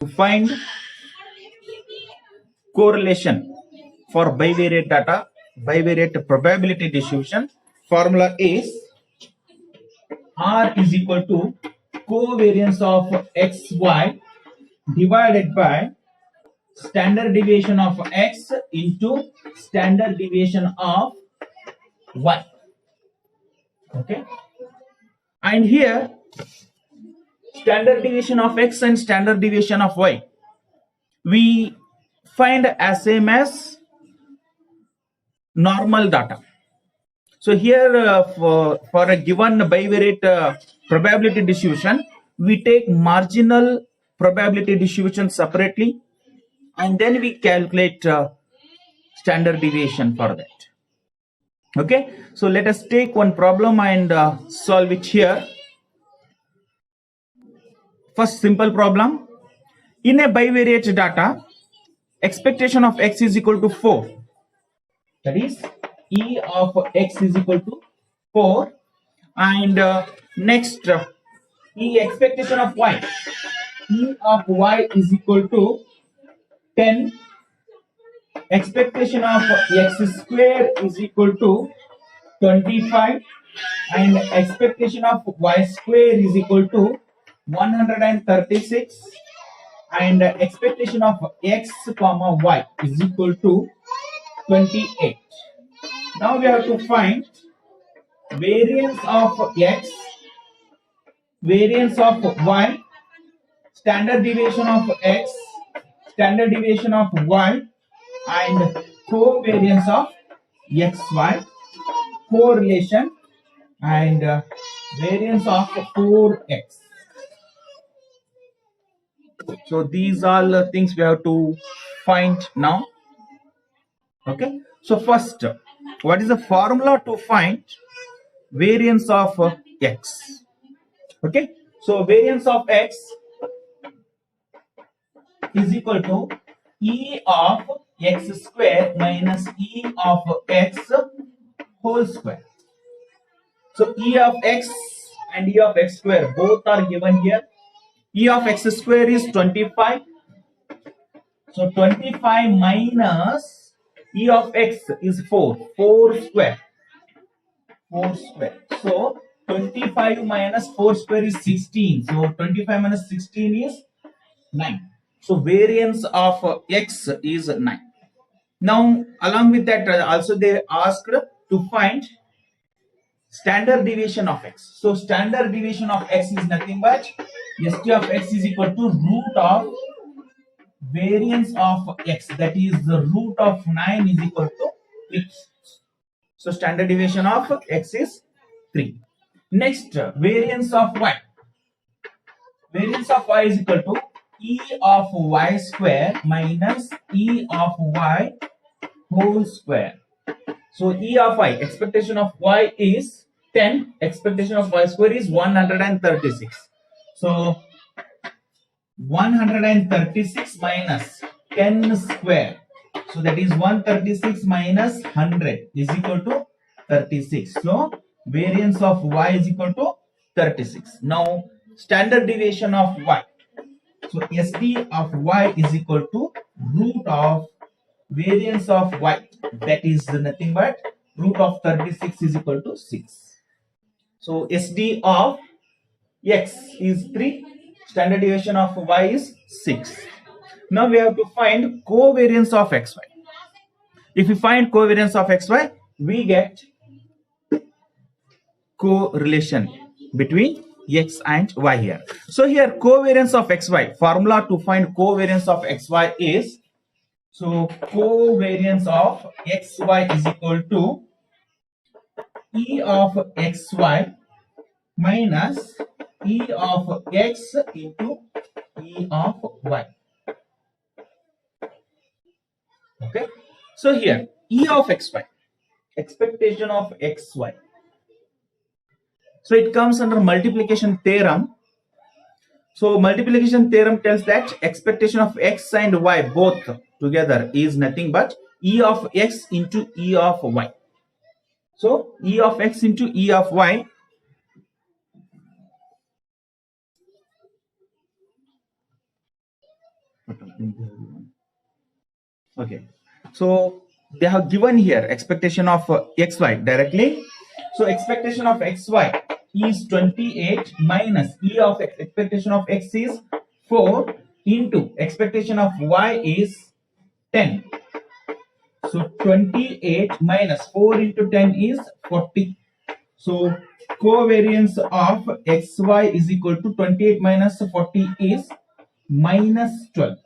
To find correlation for bivariate data, bivariate probability distribution, formula is R is equal to covariance of xy divided by standard deviation of x into standard deviation of y. Okay, and here standard deviation of x and standard deviation of y we find as same as normal data. So here for a given bivariate probability distribution, we take marginal probability distribution separately and then we calculate standard deviation for that. Okay, so let us take one problem and solve it here. First simple problem. In a bivariate data, expectation of x is equal to 4. That is, E of x is equal to 4. And next, E expectation of y. E of y is equal to 10. Expectation of x square is equal to 25. And expectation of y square is equal to 136. And expectation of x comma y is equal to 28. Now we have to find variance of x, variance of y, standard deviation of x, standard deviation of y, and covariance of xy, correlation, and variance of 4x. So these are the things we have to find now. Okay, so first, what is the formula to find variance of x? Okay, so variance of x is equal to E of x square minus E of x whole square. So E of x and E of x square both are given here. E of x square is 25. So 25 minus E of x is 4. 4 square. 4 square. So 25 minus 4 square is 16. So 25 minus 16 is 9. So variance of x is 9. Now along with that also they asked to find standard deviation of x. So standard deviation of x is nothing but st of x is equal to root of variance of x, that is the root of 9 is equal to 3. So standard deviation of x is 3. Next, variance of y. Variance of y is equal to E of y square minus E of y whole square. So E of y, expectation of y is 10, expectation of y square is 136. So 136 minus 10 square. So that is 136 minus 100 is equal to 36. So variance of y is equal to 36. Now standard deviation of y. So SD of y is equal to root of variance of y, that is nothing but root of 36 is equal to 6. So SD of x is 3, standard deviation of y is 6. Now we have to find covariance of xy. If we find covariance of xy, we get correlation between x and y here. So here covariance of xy, formula to find covariance of xy is, so covariance of xy is equal to E of xy minus E of x into E of y. Okay, so here E of xy, expectation of xy. So it comes under multiplication theorem. So multiplication theorem tells that expectation of x and y both together is nothing but E of x into E of y. So E of x into E of y Okay, so they have given here expectation of xy directly. So expectation of xy is 28 minus e of x. Expectation of x is 4 into expectation of y is 10. So 28 minus 4 into 10 is 40. So covariance of xy is equal to 28 minus 40 is minus 12.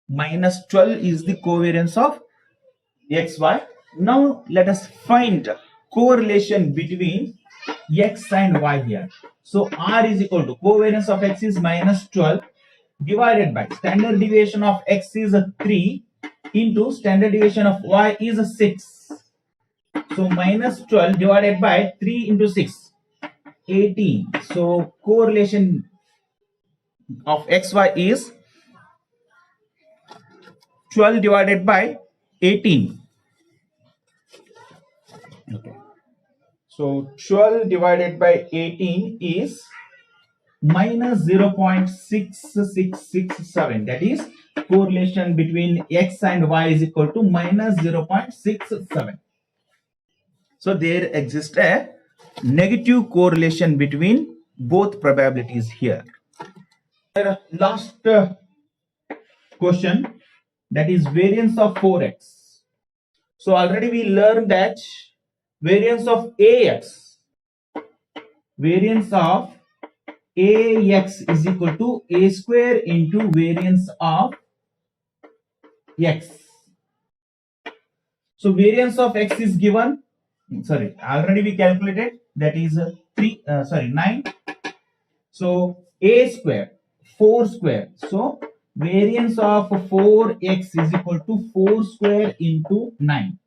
Minus 12 is the covariance of xy. Now let us find correlation between x and y here. So r is equal to covariance of x is minus 12 divided by standard deviation of x is 3 into standard deviation of y is 6. So minus 12 divided by 3 into 6, 18. So correlation of xy is 12 divided by 18. Okay. So 12 divided by 18 is minus 0.6667. That is correlation between x and y is equal to minus 0.67. So there exists a negative correlation between both probabilities here. Last question, that is variance of 4x. So already we learned that variance of ax is equal to a square into variance of x. So variance of x is given, sorry, already we calculated, that is 9. So a square, 4 square. So variance of 4x is equal to 4 square into 9.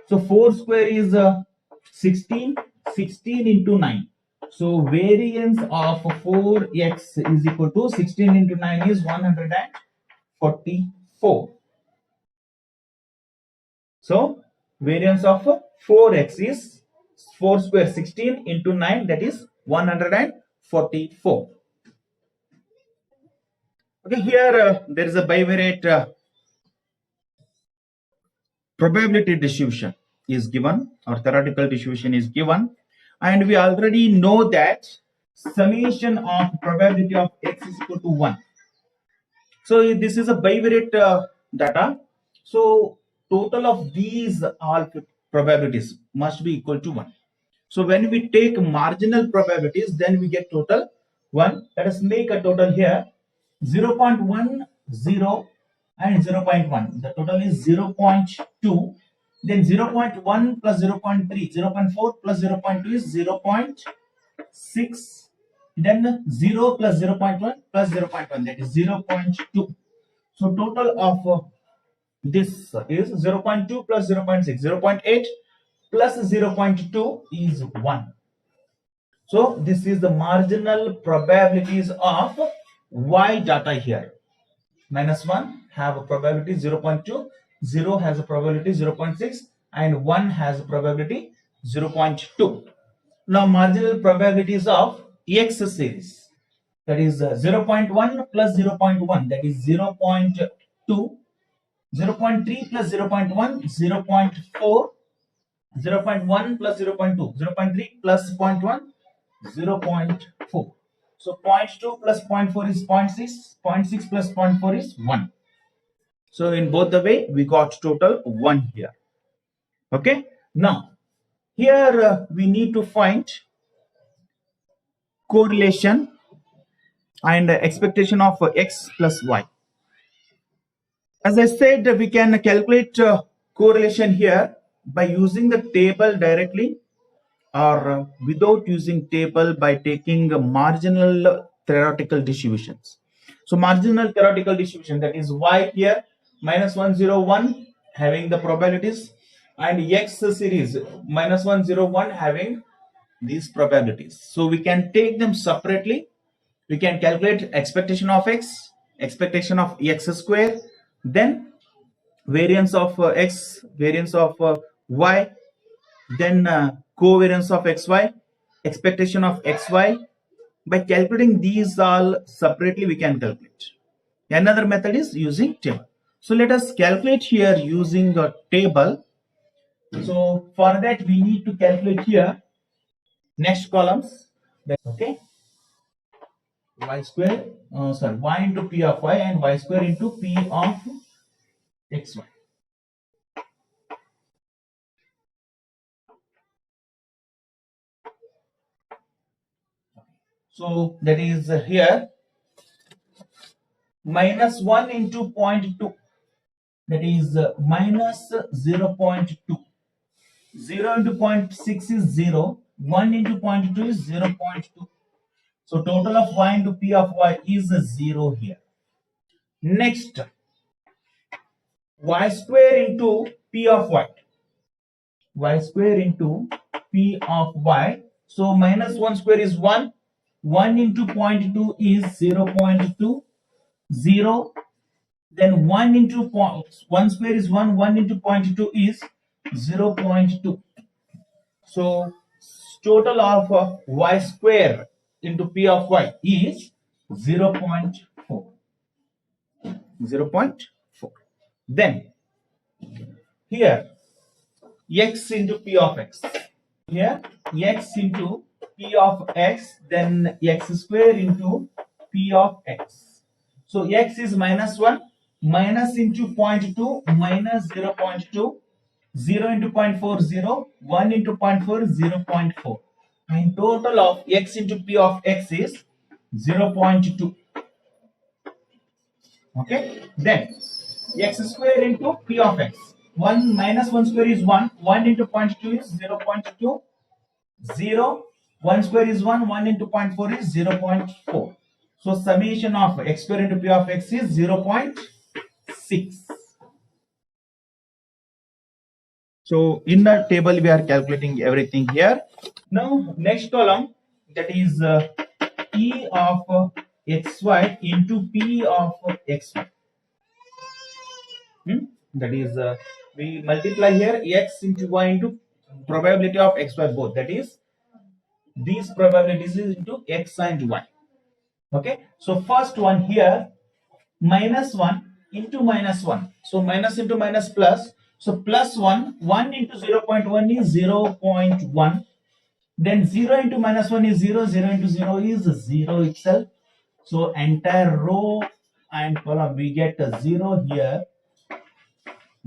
So 4 square is 16, 16 into 9. So variance of 4x is equal to 16 into 9 is 144. So variance of 4x is 4 square 16 into 9, that is 144. Okay, here there is a bivariate probability distribution is given, or theoretical distribution is given, and we already know that summation of probability of x is equal to 1. So this is a bivariate data. So total of these all probabilities must be equal to 1. So when we take marginal probabilities, then we get total 1. Let us make a total here. 0.10 and 0.1. The total is 0.2. Then 0.1 plus 0.3, 0.4 plus 0.2 is 0.6. Then 0 plus 0.1 plus 0.1, that is 0.2. So total of this is 0.2 plus 0.6, 0.8 plus 0.2 is 1. So this is the marginal probabilities of y data here. Minus 1 have a probability 0.2, 0 has a probability 0.6, and 1 has a probability 0.2. Now marginal probabilities of x series, that is 0.1 plus 0.1, that is 0.2, 0.3 plus 0.1, 0.4, 0.1 plus 0.2, 0.3 plus 0.1, 0.4. So 0.2 plus 0.4 is 0.6, 0.6 plus 0.4 is 1. So in both the way, we got total 1 here. Okay. Now, here we need to find correlation and expectation of x plus y. As I said, we can calculate correlation here by using the table directly, or without using table by taking marginal theoretical distributions. So marginal theoretical distribution, that is y here minus 101 having the probabilities, and x series minus 101 having these probabilities. So we can take them separately. We can calculate expectation of x, expectation of x square, then variance of x, variance of y, then covariance of xy, expectation of xy. By calculating these all separately, we can calculate. Another method is using table. So let us calculate here using a table. So for that we need to calculate here next columns. Okay, y square, y into p of y and y square into p of xy. So that is here minus 1 into 0.2, that is minus 0.2. 0 into 0.6 is 0, 1 into 0.2 is 0.2. So total of y into p of y is 0 here. Next, y square into p of y. Y square into p of y. So minus 1 square is 1. 1 into 0.2 is 0.2. 0. Then 1 into 1 square is 1. 1 into 0.2 is 0.2. So total of y square into p of y is 0.4. 0.4. Then here x into p of x. Here x into p of x, then x square into p of x. So x is minus 1, minus into 0.2, minus 0.2, 0 into 0.4, 0, 1 into 0.4, 0.4. And total of x into p of x is 0.2. Okay, then x square into p of x. 1 minus 1 square is 1, 1 into 0.2 is 0.2, 0, 1 square is 1, 1 into 0.4 is 0.4. So summation of x square into p of x is 0.6. So in the table we are calculating everything here. Now next column, that is e of xy into p of xy. That is we multiply here x into y into probability of xy both, that is these probabilities is into x and y. Okay, so first one here minus 1 into minus 1, so minus into minus plus, so plus 1, 1 into 0.1 is 0.1, then 0 into minus 1 is 0, 0 into 0 is 0 itself. So entire row and column we get a 0 here.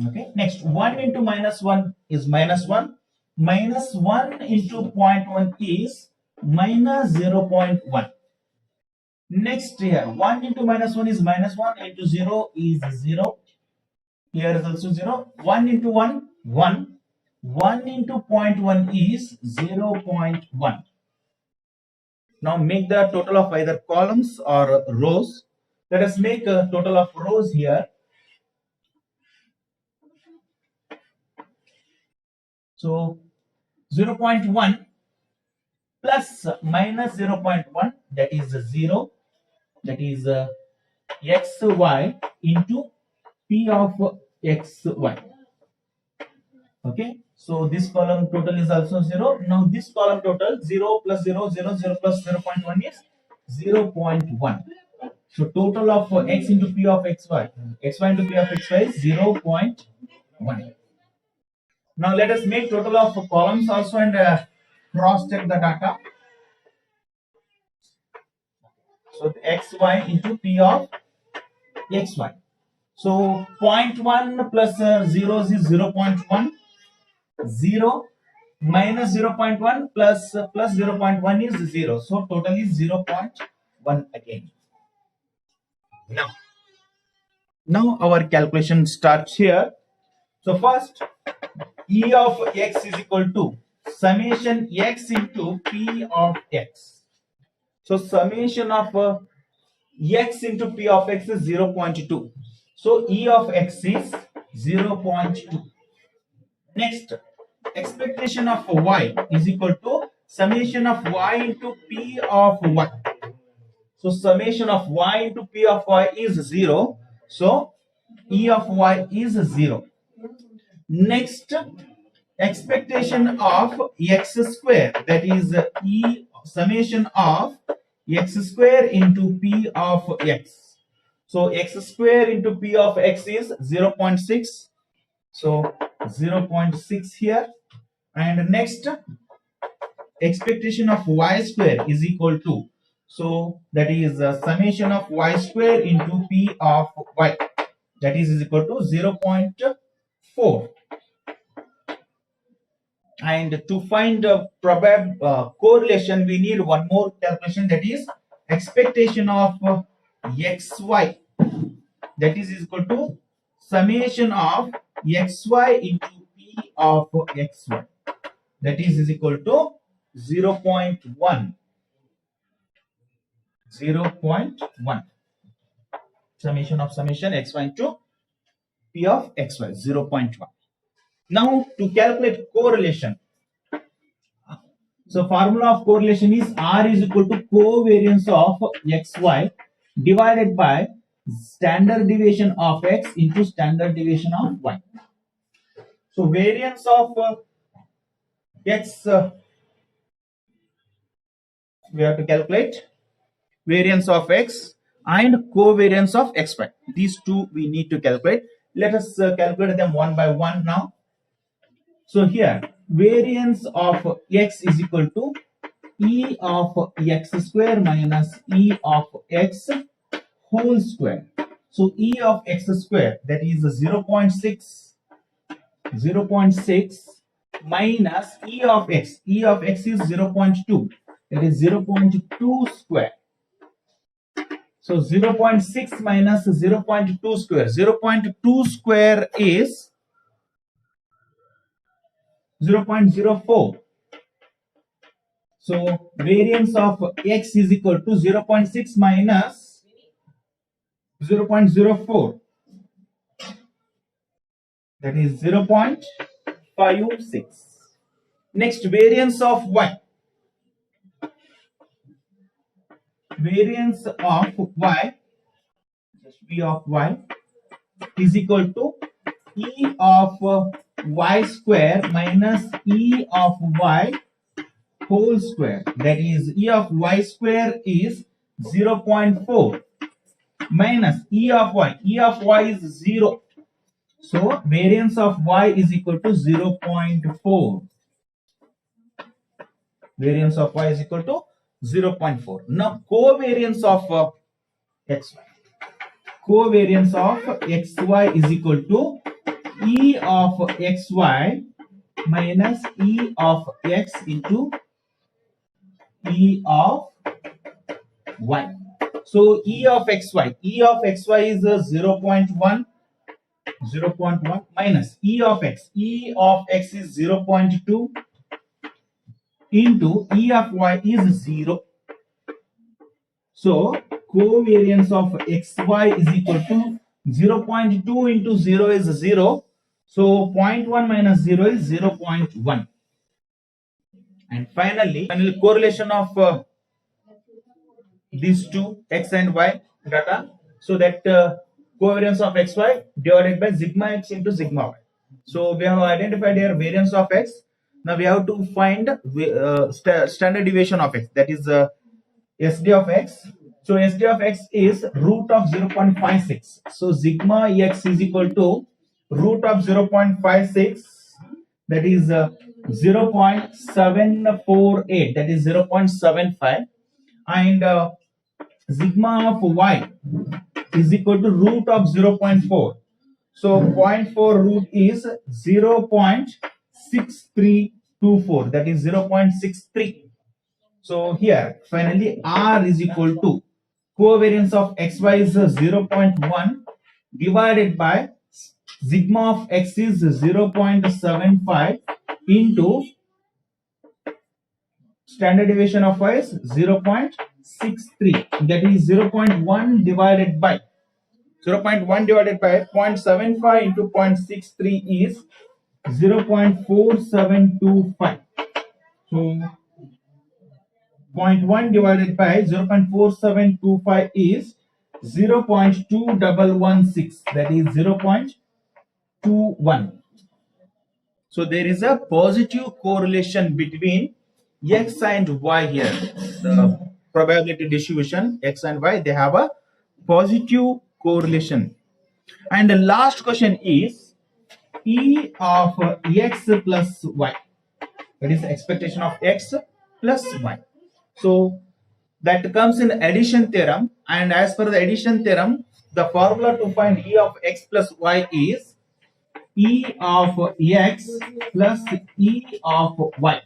Okay, next 1 into minus 1 is minus 1, minus 1 into 0.1 is minus 0.1. Next here 1 into minus 1 is minus 1, into 0 is 0. Here is also 0. 1 into 1, 1. 1 into 0.1 is 0.1. Now make the total of either columns or rows. Let us make a total of rows here. So 0.1 plus minus 0.1, that is 0, that is xy into p of xy. Okay, so this column total is also 0. Now this column total 0 plus 0, 0, 0 plus 0.1 is 0.1. So total of x into p of xy, xy into p of xy is 0.1. Now let us make total of columns also and cross check the data. So xy into p of xy. So 0.1 plus 0 is 0.1. 0 minus 0.1 plus 0.1 is 0. So total is 0.1 again. Now our calculation starts here. So first e of x is equal to summation x into p of x. So summation of x into p of x is 0.2. So e of x is 0.2. Next, expectation of y is equal to summation of y into p of y. So summation of y into p of y is 0. So e of y is 0. Next, expectation of x square, that is e summation of x square into p of x. So x square into p of x is 0.6. So 0.6 here. And next, expectation of y square is equal to, so that is summation of y square into p of y, that is equal to 0.4. And to find a correlation, we need one more calculation, that is expectation of xy, that is equal to summation of xy into p of xy, that is equal to 0.1. 0.1 summation of summation xy into p of xy, 0.1. Now to calculate correlation, so formula of correlation is R is equal to covariance of xy divided by standard deviation of x into standard deviation of y. So variance of x, we have to calculate variance of x and covariance of xy. These two we need to calculate. Let us calculate them one by one now. So here, variance of x is equal to e of x square minus e of x whole square. So e of x square, that is 0.6 minus e of x. E of x is 0.2, that is 0.2 square. So 0.6 minus 0.2 square. 0.2 square is 0.04. So variance of x is equal to 0.6 minus 0.04. That is 0.56. Next, variance of y. Variance of y, just p of y, is equal to e of y square minus e of y whole square. That is, e of y square is 0.4 minus e of y. E of y is 0. So variance of y is equal to 0.4. Variance of y is equal to 0.4. Now covariance of xy. Covariance of xy is equal to e of xy minus e of x into e of y. So e of xy is 0.1 minus e of x. E of x is 0.2 into e of y is 0. So covariance of xy is equal to 0.2 into 0 is 0. So 0.1 minus 0 is 0.1. And finally correlation of these two x and y data, so that covariance of xy divided by sigma x into sigma y. So we have identified here variance of x. Now we have to find standard deviation of x, that is SD of x. So SD of x is root of 0.56. So sigma x is equal to root of 0.56, that is 0.748, that is 0.75. And sigma of y is equal to root of 0.4. So 0.4 root is 0.6324, that is 0.63. So here finally R is equal to covariance of xy is 0.1 divided by sigma of x is 0.75 into standard deviation of y is 0.63, that is 0.1 divided by 0.75 into 0.63 is 0.4725. So 0.1 divided by 0.4725 is 0.2116, that is 0.21. So there is a positive correlation between x and y here. The probability distribution x and y, they have a positive correlation. And the last question is E of x plus y. That is the expectation of x plus y. So that comes in addition theorem, and as per the addition theorem, the formula to find E of x plus y is E of x plus E of y.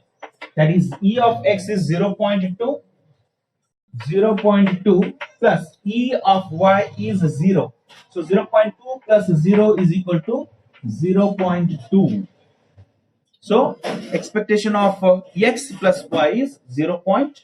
That is E of x is 0.2, 0.2 plus E of y is 0. So 0.2 plus 0 is equal to 0.2. So expectation of x plus y is 0.2.